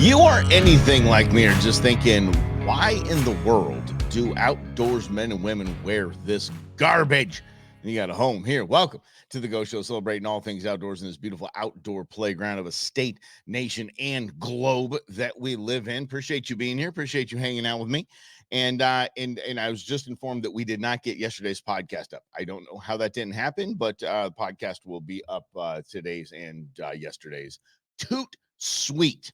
you are anything like me or just thinking, why in the world do outdoors men and women wear this garbage? And you got a home here. Welcome to the Go Show, celebrating all things outdoors in this beautiful outdoor playground of a state, nation, and globe that we live in. Appreciate you being here. Appreciate you hanging out with me. And I was just informed that we did not get yesterday's podcast up. I don't know how that didn't happen, but the podcast will be up today's and yesterday's. Toot sweet.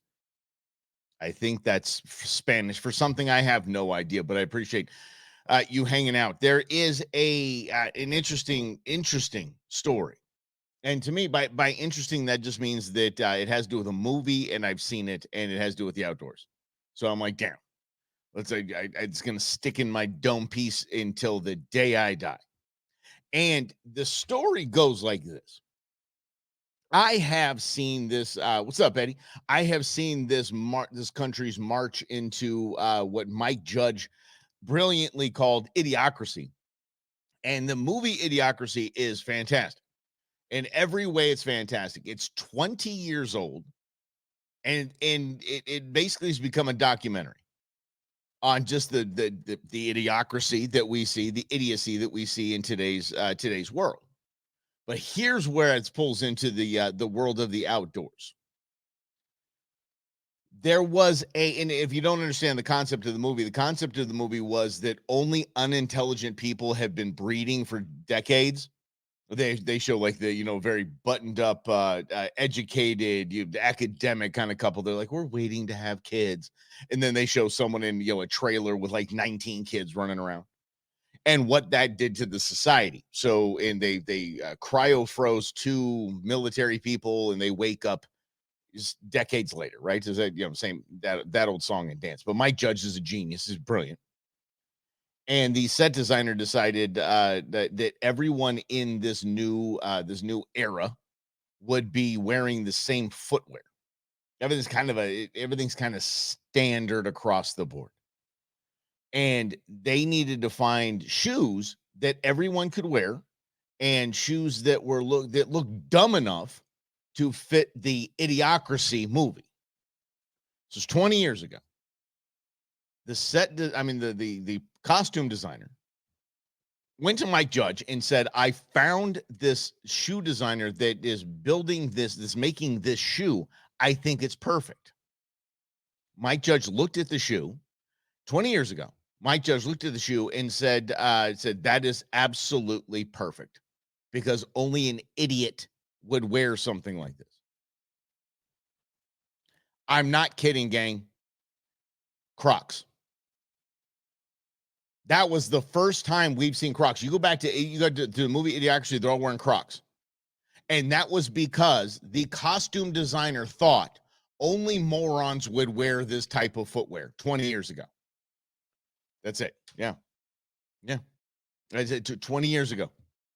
I think that's Spanish for something I have no idea, but I appreciate you hanging out. There is an interesting story, and to me, by interesting, that just means that it has to do with a movie, and I've seen it, and it has to do with the outdoors. So I'm like, damn, let's say it's gonna stick in my dome piece until the day I die. And the story goes like this. I have seen this. What's up, Eddie? I have seen this country's march into what Mike Judge brilliantly called idiocracy, and the movie Idiocracy is fantastic in every way. It's fantastic. It's 20 years old, and it basically has become a documentary on just the idiocracy that we see, the idiocy that we see in today's world. But here's where it pulls into the world of the outdoors. There was and if you don't understand the concept of the movie was that only unintelligent people have been breeding for decades. They show like the very buttoned up, educated, academic kind of couple. They're like, we're waiting to have kids, and then they show someone in a trailer with like 19 kids running around. And what that did to the society. So, and they cryo froze two military people, and they wake up just decades later, right? So that same that old song and dance. But Mike Judge is a genius; is brilliant. And the set designer decided that everyone in this new era would be wearing the same footwear. Everything's kind of standard across the board. And they needed to find shoes that everyone could wear, and shoes that looked dumb enough to fit the Idiocracy movie. So it's 20 years ago. The costume designer went to Mike Judge and said, I found this shoe designer that is making this shoe. I think it's perfect. Mike Judge looked at the shoe 20 years ago. Mike Judge looked at the shoe and said, that is absolutely perfect, because only an idiot would wear something like this. I'm not kidding, gang. Crocs. That was the first time we've seen Crocs. You go to the movie Idiocracy, they're all wearing Crocs. And that was because the costume designer thought only morons would wear this type of footwear 20 years ago. That's it. Yeah. That's it. 20 years ago,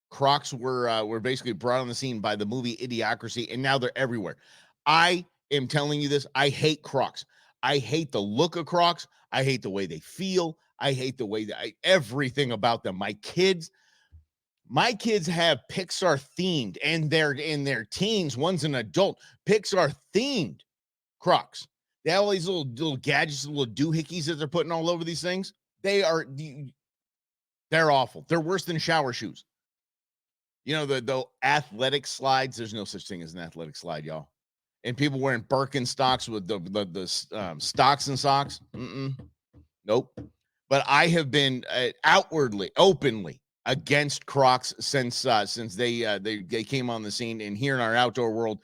Crocs were basically brought on the scene by the movie Idiocracy, and now they're everywhere. I am telling you this. I hate Crocs. I hate the look of Crocs. I hate the way they feel. I hate the way everything about them. My kids have Pixar themed, and they're in their teens. One's an adult. Pixar themed Crocs. They have all these little gadgets, little doohickeys that they're putting all over these things. They're awful. They're worse than shower shoes. The athletic slides. There's no such thing as an athletic slide, y'all. And people wearing Birkenstocks with the stocks and socks. Nope. But I have been outwardly, openly against Crocs since they came on the scene, and here in our outdoor world,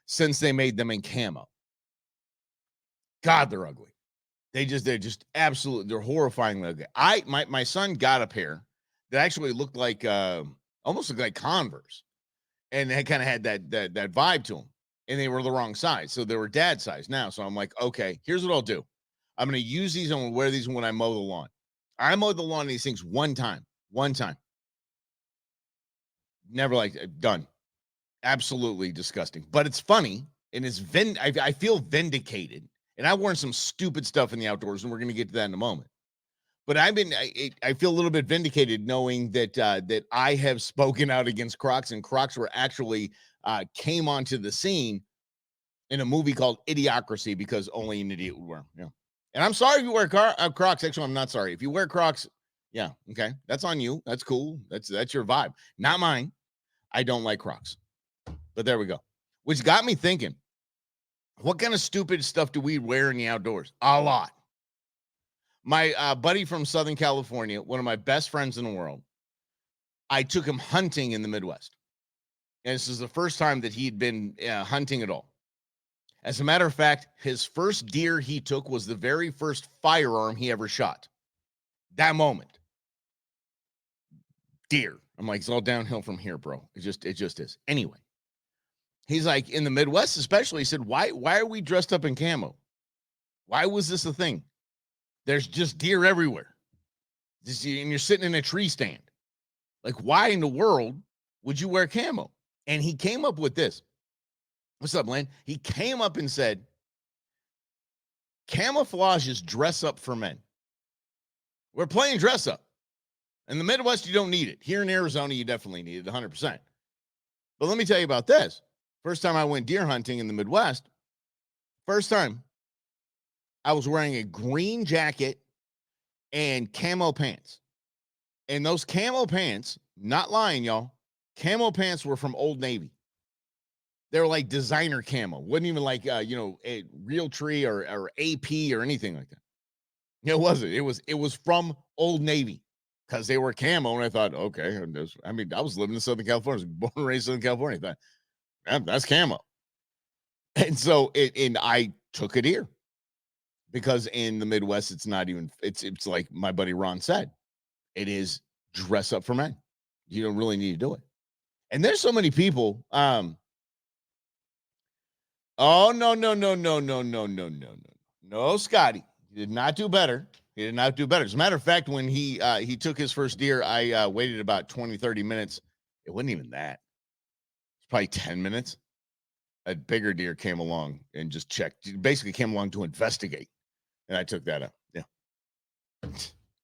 since they made them in camo. God, they're ugly. They're just absolutely, they're horrifyingly ugly. My son got a pair that actually looked like almost looked like Converse, and they kind of had that vibe to them, and they were the wrong size, so they were dad size now. So I'm like, okay, here's what I'll do. I'm going to use these. I'm going to wear these when I mow the lawn. I mowed the lawn of these things one time. Never like it. Done. Absolutely disgusting. But it's funny, and I feel vindicated. And I've worn some stupid stuff in the outdoors, and we're going to get to that in a moment. But I feel a little bit vindicated knowing that I have spoken out against Crocs, and Crocs were actually came onto the scene in a movie called Idiocracy because only an idiot would wear them. Yeah. And I'm sorry if you wear Crocs. Actually, I'm not sorry. If you wear Crocs, yeah, okay. That's on you. That's cool. That's your vibe. Not mine. I don't like Crocs. But there we go. Which got me thinking, what kind of stupid stuff do we wear in the outdoors? A lot. My buddy from Southern California, one of my best friends in the world, I took him hunting in the Midwest. And this is the first time that he'd been hunting at all. As a matter of fact, his first deer he took was the very first firearm he ever shot. That moment. Deer. I'm like, it's all downhill from here, bro. It just is. Anyway, he's like, in the Midwest especially, he said, why are we dressed up in camo? Why was this a thing? There's just deer everywhere. And you're sitting in a tree stand. Like, why in the world would you wear camo? And he came up with this. What's up, Len? He came up and said, camouflage is dress up for men. We're playing dress up. In the Midwest, you don't need it. Here in Arizona, you definitely need it 100%. But let me tell you about this. First time I went deer hunting in the Midwest, first time, I was wearing a green jacket and camo pants. And those camo pants, not lying, y'all, camo pants were from Old Navy. They were like designer camo. Wasn't even like, a Realtree or AP or anything like that. It wasn't. It was from Old Navy because they were camo. And I thought, okay, I was living in Southern California. I was born and raised in Southern California. I thought, that's camo. And so I took it here because in the Midwest, it's not even, it's like my buddy Ron said, it is dress up for men. You don't really need to do it. And there's so many people, oh, no, Scotty. He did not do better. He did not do better. As a matter of fact, when he took his first deer, I waited about 20, 30 minutes. It wasn't even that. It's probably 10 minutes. A bigger deer came along and just checked. He basically came along to investigate. And I took that up. Yeah.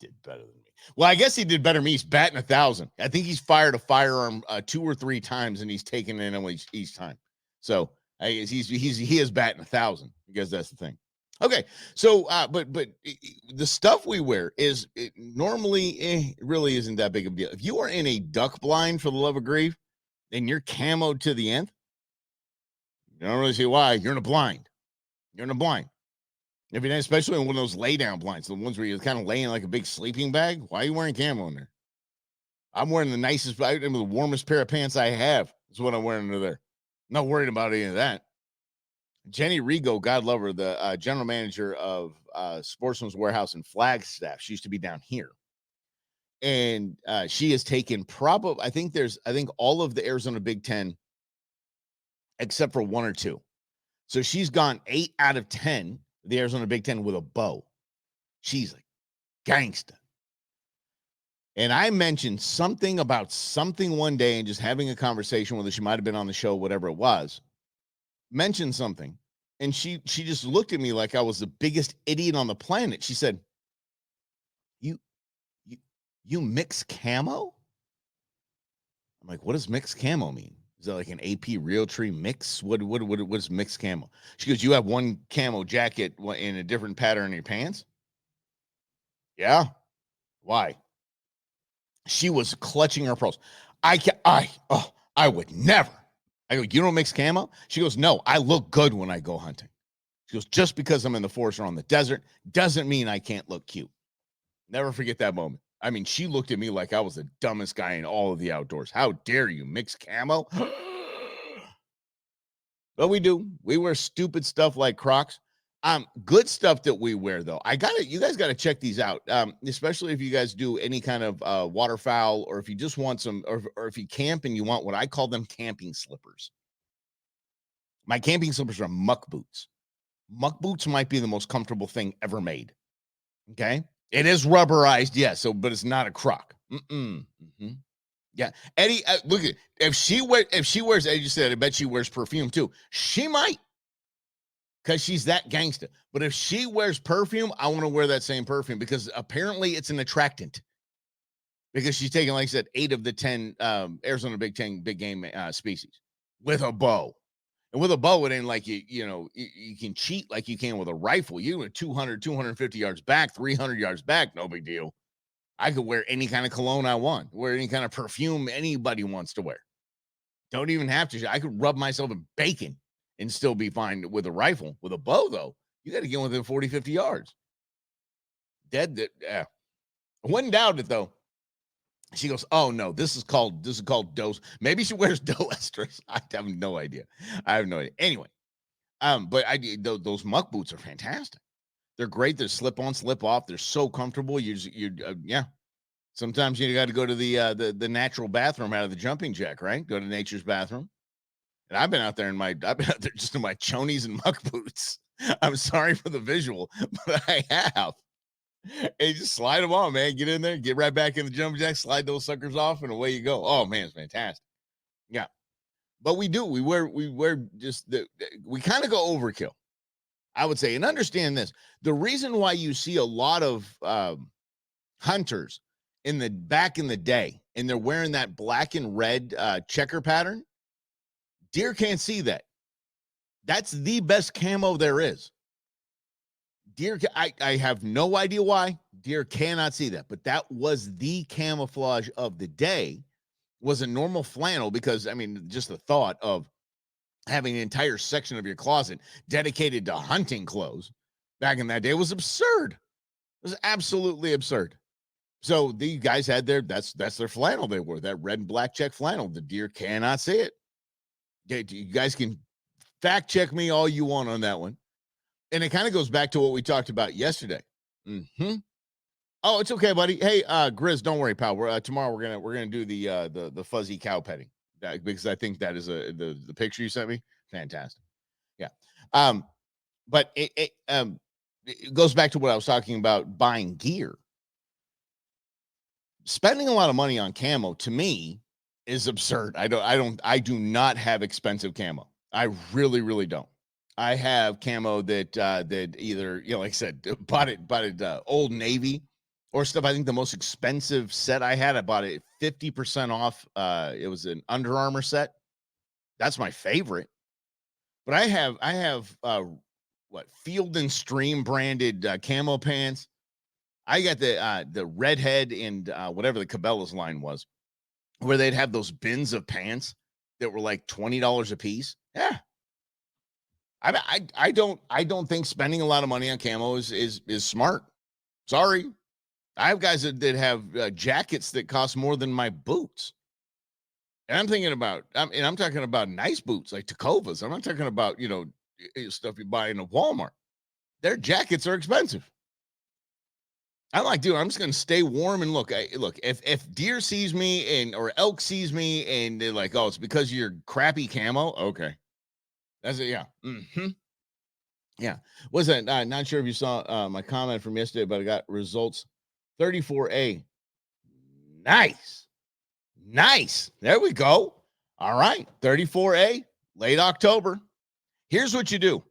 Did better than me. Well, I guess he did better than me. He's batting 1,000. I think he's fired a firearm 2 or 3 times, and he's taken it in each time. So he is batting 1,000 because that's the thing. Okay, so but the stuff we wear is normally really isn't that big of a deal. If you are in a duck blind, for the love of grief, and you're camoed to the nth, you don't really see why. You're in a blind. You're in a blind. If you're especially in one of those lay down blinds, the ones where you're kind of laying like a big sleeping bag, why are you wearing camo in there? I'm wearing the nicest, the warmest pair of pants I have. Is what I'm wearing under there. Not worried about any of that. Jenny Rigo, God love her, the general manager of Sportsman's Warehouse in Flagstaff. She used to be down here. And she has taken I think all of the Arizona Big Ten, except for 1 or 2. So she's gone 8 out of 10, the Arizona Big Ten, with a bow. She's like gangsta. And I mentioned something about something one day and just having a conversation with her. She might have been on the show, whatever it was. Mentioned something. And she just looked at me like I was the biggest idiot on the planet. She said, You mix camo? I'm like, what does mixed camo mean? Is that like an AP Realtree mix? What is mixed camo? She goes, you have one camo jacket in a different pattern in your pants? Yeah. Why? She was clutching her pearls. I would never. I go, you don't mix camo? She goes, no, I look good when I go hunting. She goes, just because I'm in the forest or on the desert doesn't mean I can't look cute. Never forget that moment. I mean, she looked at me like I was the dumbest guy in all of the outdoors. How dare you mix camo? But we do. We wear stupid stuff like Crocs. Good stuff that we wear, though. You guys got to check these out. Especially if you guys do any kind of waterfowl, or if you just want some, or if you camp and you want what I call them camping slippers. My camping slippers are muck boots. Muck boots might be the most comfortable thing ever made. Okay. It is rubberized, yes. But it's not a Croc. Mm-hmm. Yeah, Eddie. Look at if she wears. As you said, I bet she wears perfume too. She might, because she's that gangsta. But if she wears perfume, I want to wear that same perfume because apparently it's an attractant. Because she's taking, like I said, 8 of the 10 Arizona Big Ten big game species with a bow. And with a bow, it ain't like you can cheat like you can with a rifle. You were 200, 250 yards back, 300 yards back, no big deal. I could wear any kind of cologne I want, wear any kind of perfume anybody wants to wear. Don't even have to. I could rub myself in bacon and still be fine with a rifle. With a bow, though, you got to get within 40, 50 yards. Dead. I wouldn't doubt it, though. She goes, oh, no, this is called dose. Maybe she wears doe estrus. I have no idea. Anyway, but those muck boots are fantastic. They're great. They're slip on, slip off. They're so comfortable. Yeah. Sometimes you got to go to the natural bathroom out of the jumping jack, right? Go to nature's bathroom. And I've been out there just in my chonies and muck boots. I'm sorry for the visual, but I have. And you just slide them on, man. Get in there, get right back in the jumping jack, slide those suckers off, and away you go. Oh man, it's fantastic. Yeah. But we wear just we kind of go overkill, I would say. And understand this. The reason why you see a lot of hunters back in the day, and they're wearing that black and red checker pattern, deer can't see that. That's the best camo there is. Deer, I have no idea why. Deer cannot see that, but that was the camouflage of the day, was a normal flannel, because, I mean, just the thought of having an entire section of your closet dedicated to hunting clothes back in that day was absurd. It was absolutely absurd. So these guys had that's their flannel they wore, that red and black check flannel. The deer cannot see it. You guys can fact check me all you want on that one. And it kind of goes back to what we talked about yesterday. Oh, it's okay, buddy. Hey, Grizz, don't worry, pal. Tomorrow we're gonna do the fuzzy cow petting, because I think that is the picture you sent me. Fantastic. Yeah. But it goes back to what I was talking about, buying gear. Spending a lot of money on camo, to me, is absurd. I do not have expensive camo. I really, really don't. I have camo that either, like I said, bought it Old Navy or stuff. I think the most expensive set I had, I bought it 50% off. It was an Under Armour set. That's my favorite. But I have Field and Stream branded camo pants. I got the Redhead and whatever the Cabela's line was, where they'd have those bins of pants that were like $20 a piece. Yeah. I don't think spending a lot of money on camo is smart. Sorry. I have guys that have jackets that cost more than my boots. And I'm thinking about, I'm talking about nice boots like Tacovas. I'm not talking about, stuff you buy in a Walmart. Their jackets are expensive. I'm like, dude, I'm just going to stay warm. And look, if deer sees me or elk sees me and they're like, oh, it's because of your crappy camo. Okay. That's it. Yeah. Yeah. Was that? Not sure if you saw my comment from yesterday, but I got results 34A. Nice. There we go. All right. 34A, late October. Here's what you do.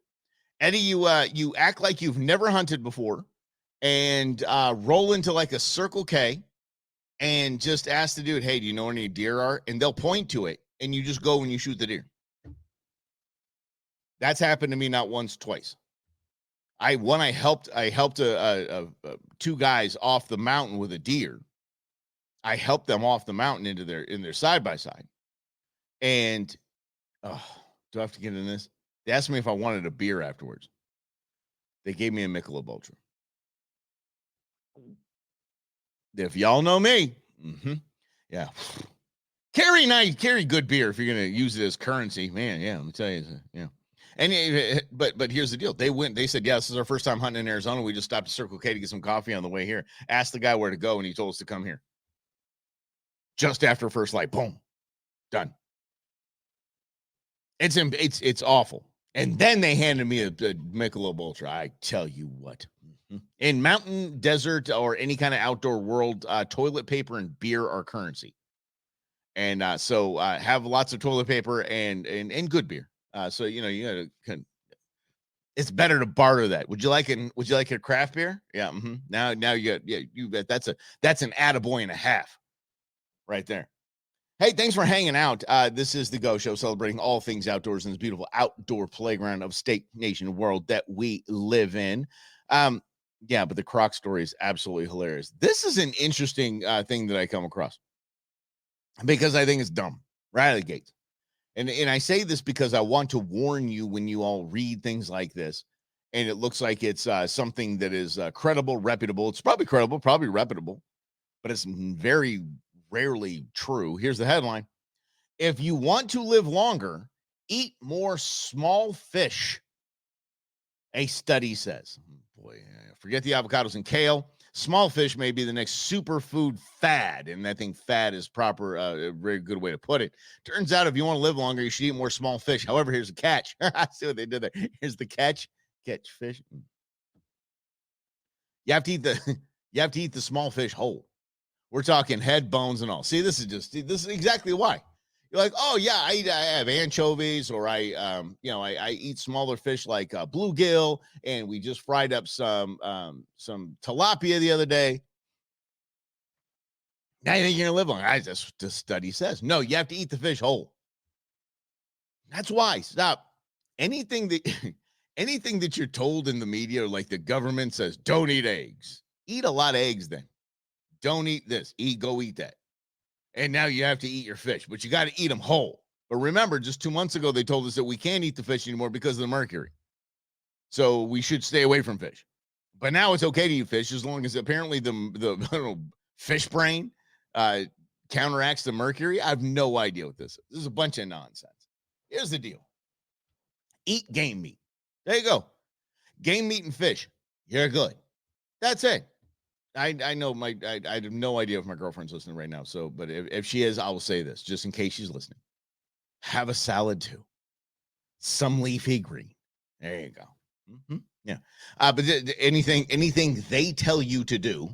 Eddie, you act like you've never hunted before and roll into like a Circle K and just ask the dude, hey, do you know where any deer are? And they'll point to it and you just go and you shoot the deer. That's happened to me not once, twice. I helped two guys off the mountain with a deer. I helped them off the mountain in their side by side. And do I have to get in this? They asked me if I wanted a beer afterwards. They gave me a Michelob Ultra. If y'all know me, yeah. Carry good beer if you're gonna use it as currency, man. Yeah, let me tell you, yeah. And but here's the deal. They said, yeah, this is our first time hunting in Arizona. We just stopped at Circle K to get some coffee on the way here. Asked the guy where to go, and he told us to come here. Just after first light, boom, done. It's awful. And then they handed me a Michelob Ultra. I tell you what. In mountain, desert, or any kind of outdoor world, toilet paper and beer are currency. And so have lots of toilet paper and good beer. So you gotta. It's better to barter that. Would you like a craft beer? Yeah. Now you bet that's an attaboy and a half, right there. Hey, thanks for hanging out. This is the Go Show, celebrating all things outdoors in this beautiful outdoor playground of state, nation, world that we live in. Um, yeah, but the Croc story is absolutely hilarious. This is an interesting thing that I come across because I think it's dumb right out of the gate. And I say this because I want to warn you when you all read things like this, and it looks like it's something that is credible, reputable. It's probably credible, probably reputable, but it's very rarely true. Here's the headline: if you want to live longer, eat more small fish, a study says. Boy, forget the avocados and kale. Small fish may be the next superfood fad. And I think fad is proper, a very good way to put it. Turns out if you want to live longer, you should eat more small fish. However, here's the catch. See what they did there. Here's the catch. Catch fish. You have to eat the you have to eat the small fish whole. We're talking head, bones, and all. See, this is exactly why. You're like, oh yeah, I have anchovies, or I eat smaller fish like bluegill, and we just fried up some tilapia the other day. Now you think you're gonna live long? The study says no. You have to eat the fish whole. That's why. Stop. Anything that anything that you're told in the media, or like the government says, don't eat eggs. Eat a lot of eggs then. Don't eat this. Go eat that. And now you have to eat your fish, but you got to eat them whole. But remember, just 2 months ago, they told us that we can't eat the fish anymore because of the mercury. So we should stay away from fish. But now it's okay to eat fish as long as apparently the I don't know, fish brain counteracts the mercury. I have no idea what this is. This is a bunch of nonsense. Here's the deal: eat game meat. There you go. Game meat and fish. You're good. That's it. I know I have no idea if my girlfriend's listening right now. So, but if she is, I will say this just in case she's listening. Have a salad too. Some leafy green. There you go. Mm-hmm. Yeah. But anything they tell you to do,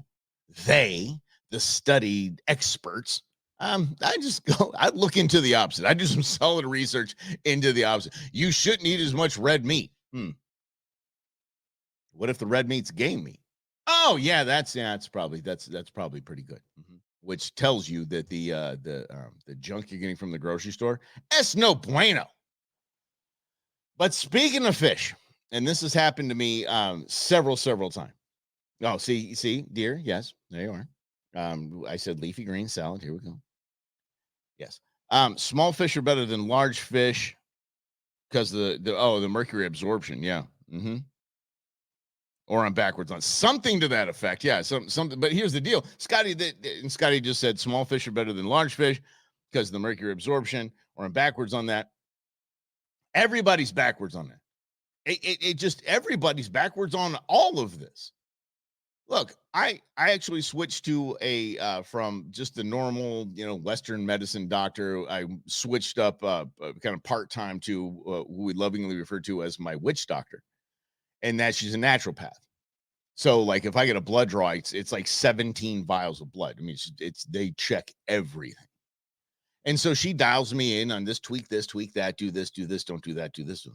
the studied experts, I look into the opposite. I do some solid research into the opposite. You shouldn't eat as much red meat. What if the red meat's game meat? Oh yeah, that's probably pretty good. Mm-hmm. Which tells you that the junk you're getting from the grocery store, es no bueno. But speaking of fish, and this has happened to me several times. Oh, see, dear, yes, there you are. I said leafy green salad. Here we go. Yes. Small fish are better than large fish because the mercury absorption. Yeah. Mm-hmm. Or I'm backwards on something to that effect. Yeah, something. But here's the deal: Scotty just said small fish are better than large fish because of the mercury absorption. Or I'm backwards on that. Everybody's backwards on that. It just everybody's backwards on all of this. Look, I actually switched to a from just the normal Western medicine doctor. I switched up kind of part time to who we lovingly refer to as my witch doctor, and that she's a naturopath. So, like, if I get a blood draw, it's like 17 vials of blood. I mean, it's they check everything, and so she dials me in on this, tweak that, do this, don't do that, do this.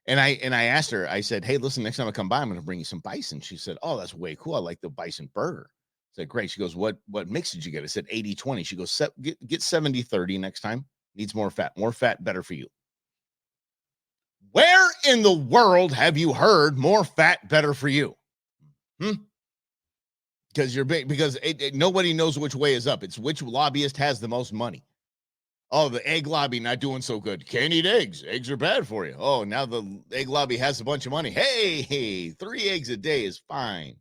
And I asked her, I said, hey, listen, next time I come by, I'm going to bring you some bison. She said, oh, that's way cool. I like the bison burger. I said, great. She goes, what mix did you get? I said 80-20. She goes, get 70-30 next time. Needs more fat, better for you. Where in the world have you heard more fat, better for you? Because nobody knows which way is up. It's which lobbyist has the most money. Oh, the egg lobby not doing so good. Can't eat eggs. Eggs are bad for you. Oh, now the egg lobby has a bunch of money. Hey, 3 eggs a day is fine.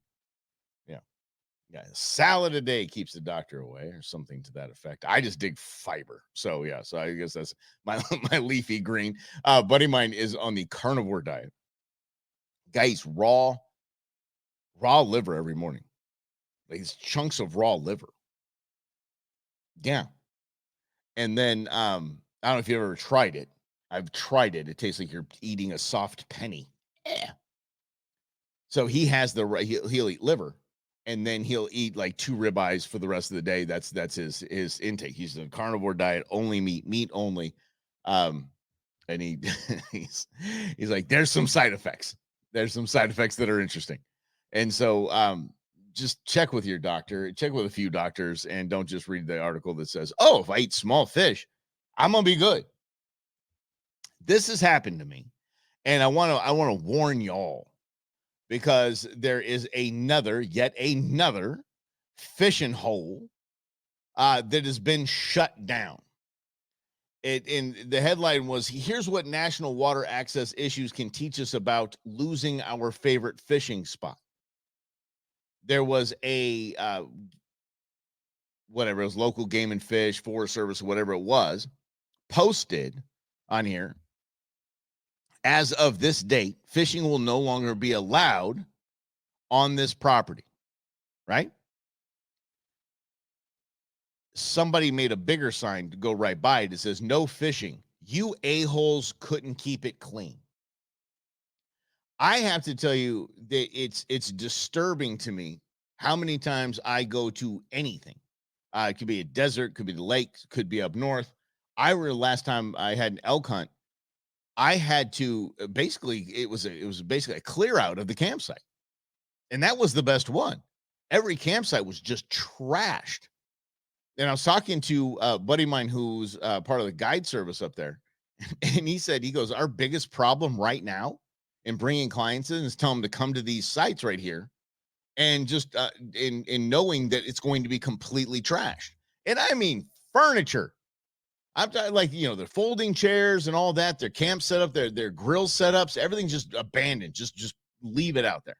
Yeah, salad a day keeps the doctor away, or something to that effect. I just dig fiber. So yeah, so I guess that's my leafy green. Buddy of mine is on the carnivore diet. Guy eats raw liver every morning. Like it's chunks of raw liver. Yeah. And then I don't know if you've ever tried it. I've tried it. It tastes like you're eating a soft penny. Yeah. So he has he'll eat liver, and then he'll eat like 2 ribeyes for the rest of the day. That's his intake. He's a carnivore diet, only meat only. And he's like, there's some side effects. There's some side effects that are interesting. And so just check with your doctor, check with a few doctors, and don't just read the article that says, oh, if I eat small fish, I'm gonna be good. This has happened to me, and I want to warn y'all, because there is yet another fishing hole that has been shut down. In the headline was, here's what national water access issues can teach us about losing our favorite fishing spot. There was a whatever, it was local game and fish, Forest Service, whatever it was, posted on here, as of this date, fishing will no longer be allowed on this property, right? Somebody made a bigger sign to go right by it. It says, no fishing. You a-holes couldn't keep it clean. I have to tell you that it's disturbing to me how many times I go to anything. It could be a desert, could be the lake, could be up north. I remember last time I had an elk hunt, I had to basically, it was basically a clear out of the campsite. And that was the best one. Every campsite was just trashed. And I was talking to a buddy of mine who's part of the guide service up there. And he goes, our biggest problem right now in bringing clients in is telling them to come to these sites right here, and just in knowing that it's going to be completely trashed. And I mean, furniture. I'm talking, like, the folding chairs and all that, their camp setup, their grill setups, everything's just abandoned. Just leave it out there.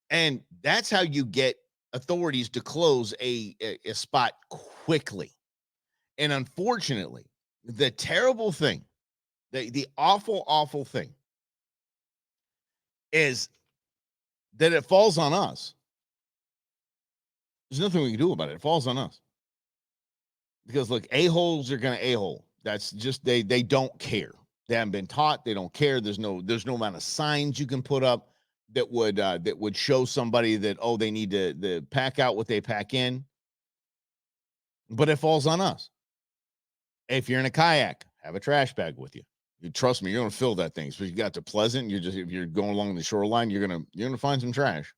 And that's how you get authorities to close a spot quickly. And unfortunately, the terrible thing, the awful thing, is that it falls on us. There's nothing we can do about it. It falls on us. Because look, a-holes are going to a-hole. That's just, they don't care. They haven't been taught. They don't care. There's no amount of signs you can put up that would show somebody that, oh, they need to pack out what they pack in. But it falls on us. If you're in a kayak, have a trash bag with you. You trust me, you're gonna fill that thing. So you got to Pleasant, if you're going along the shoreline, you're gonna find some trash.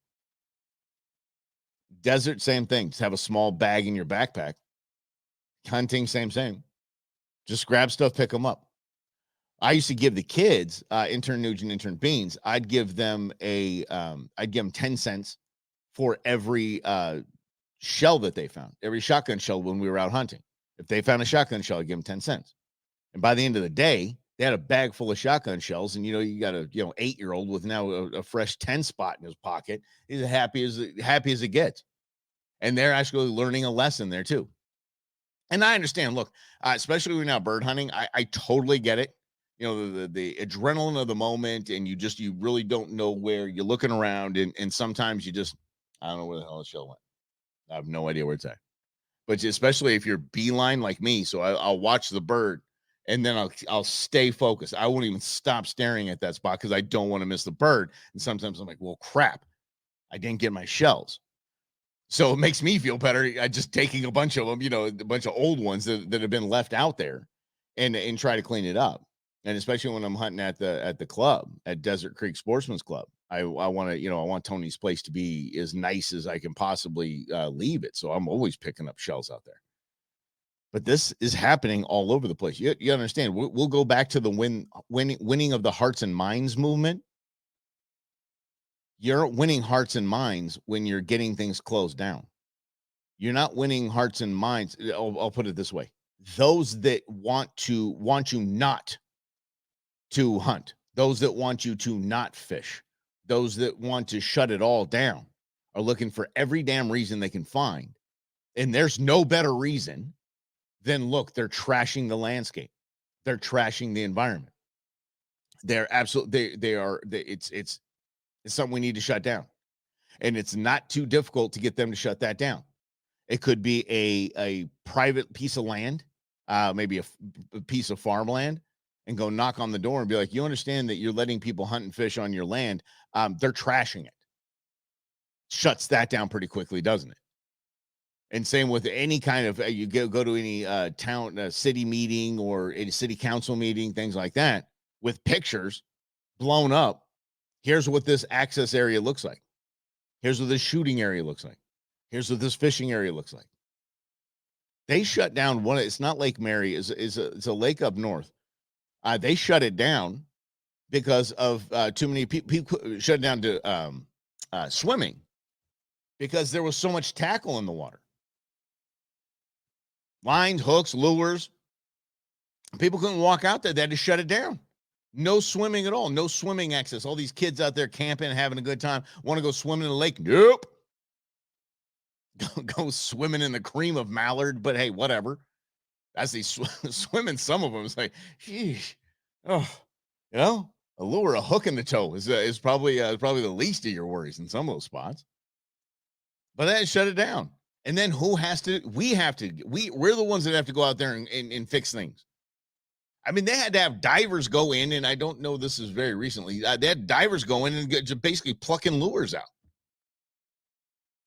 Desert, same thing. Just have a small bag in your backpack. Hunting, same. Just grab stuff, pick them up. I used to give the kids, intern Nugent, intern Beans, I'd give them 10 cents for every shell that they found, every shotgun shell when we were out hunting. If they found a shotgun shell, I'd give them 10 cents. And by the end of the day, they had a bag full of shotgun shells, and you got a 8-year-old with now a fresh 10 spot in his pocket. He's happy as it gets. And they're actually learning a lesson there too. And I understand, look, especially when you're now bird hunting, I totally get it. The adrenaline of the moment, and you really don't know where you're looking around, and sometimes I don't know where the hell the shell went. I have no idea where it's at. But especially if you're beeline like me, so I'll watch the bird, and then I'll stay focused. I won't even stop staring at that spot because I don't want to miss the bird. And sometimes I'm like, well, crap, I didn't get my shells. So it makes me feel better. I just taking a bunch of them, a bunch of old ones that have been left out there, and try to clean it up. And especially when I'm hunting at the club, at Desert Creek Sportsman's Club, I want to, I want Tony's place to be as nice as I can possibly leave it. So I'm always picking up shells out there. But this is happening all over the place. You understand? We'll go back to the winning of the hearts and minds movement. You're winning hearts and minds when you're getting things closed down. You're not winning hearts and minds. I'll put it this way: those that want you not to hunt, those that want you to not fish, those that want to shut it all down, are looking for every damn reason they can find. And there's no better reason than, look, they're trashing the landscape. They're trashing the environment. They're absolutely, it's something we need to shut down. And it's not too difficult to get them to shut that down. It could be a private piece of land, maybe a piece of farmland, and go knock on the door and be like, you understand that you're letting people hunt and fish on your land. They're trashing it. Shuts that down pretty quickly, doesn't it? And same with any kind of, you go to any town, city meeting or a city council meeting, things like that, with pictures blown up. Here's what this access area looks like. Here's what this shooting area looks like. Here's what this fishing area looks like. They shut down one. It's not Lake Mary. It's a lake up north. They shut it down because of too many people shut it down to swimming because there was so much tackle in the water. Lines, hooks, lures. People couldn't walk out there. They had to shut it down. No swimming at all. No swimming access. All these kids out there camping, having a good time, want to go swimming in the lake. Nope. Go swimming in the cream of mallard, but hey, whatever. As they swimming, some of them is like, sheesh. Oh, a lure, a hook in the toe is probably the least of your worries in some of those spots. But then shut it down. And then who has to? We're the ones that have to go out there and fix things. I mean, they had to have divers go in, and I don't know, this is very recently. They had divers go in and just basically plucking lures out.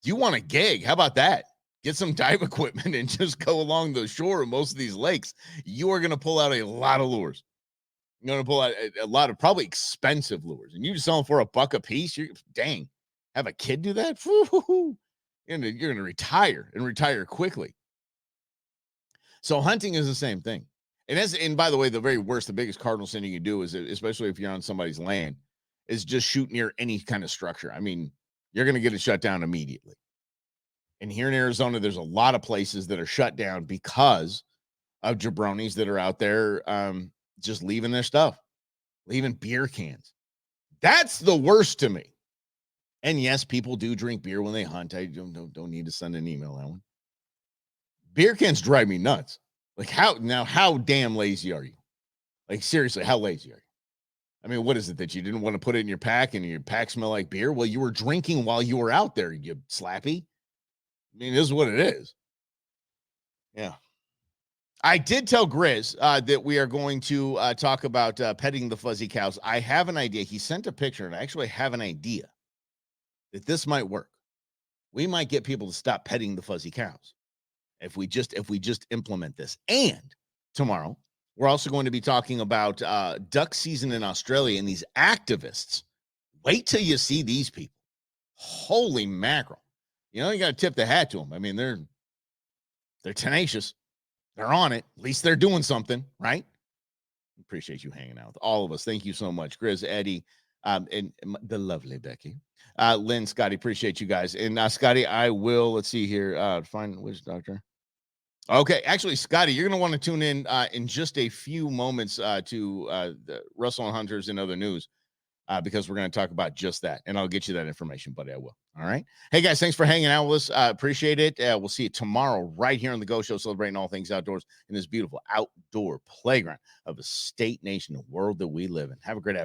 You want a gig? How about that? Get some dive equipment and just go along the shore of most of these lakes. You are going to pull out a lot of lures. You're going to pull out a lot of probably expensive lures. And you just sell them for $1 a piece. Dang, have a kid do that? You're going to retire and retire quickly. So hunting is the same thing. And by the way, the biggest cardinal sin you can do is, especially if you're on somebody's land, is just shoot near any kind of structure. I mean, you're going to get it shut down immediately. And here in Arizona, there's a lot of places that are shut down because of jabronis that are out there just leaving their stuff, leaving beer cans. That's the worst to me. And yes, people do drink beer when they hunt. I don't need to send an email that one. Beer cans drive me nuts. Like how damn lazy are you? Like seriously, how lazy are you? I mean, what is it that you didn't want to put it in your pack and your pack smell like beer? Well, you were drinking while you were out there, you slappy. I mean, this is what it is. Yeah. I did tell Grizz that we are going to talk about petting the fuzzy cows. I have an idea. He sent a picture, and I actually have an idea that this might work. We might get people to stop petting the fuzzy cows if we just implement this. And tomorrow, we're also going to be talking about duck season in Australia and these activists. Wait till you see these people. Holy mackerel. You got to tip the hat to them. I mean, they're tenacious. They're on it. At least they're doing something, right? Appreciate you hanging out with all of us. Thank you so much, Grizz, Eddie, and the lovely Becky. Lynn, Scotty, appreciate you guys. And Scotty, I will, let's see here, find which doctor. Okay, actually, Scotty, you're going to want to tune in just a few moments to the Russell and Hunters and other news because we're going to talk about just that. And I'll get you that information, buddy. I will. All right. Hey, guys, thanks for hanging out with us. Appreciate it. We'll see you tomorrow right here on the Go Show, celebrating all things outdoors in this beautiful outdoor playground of a state, nation, and world that we live in. Have a great afternoon.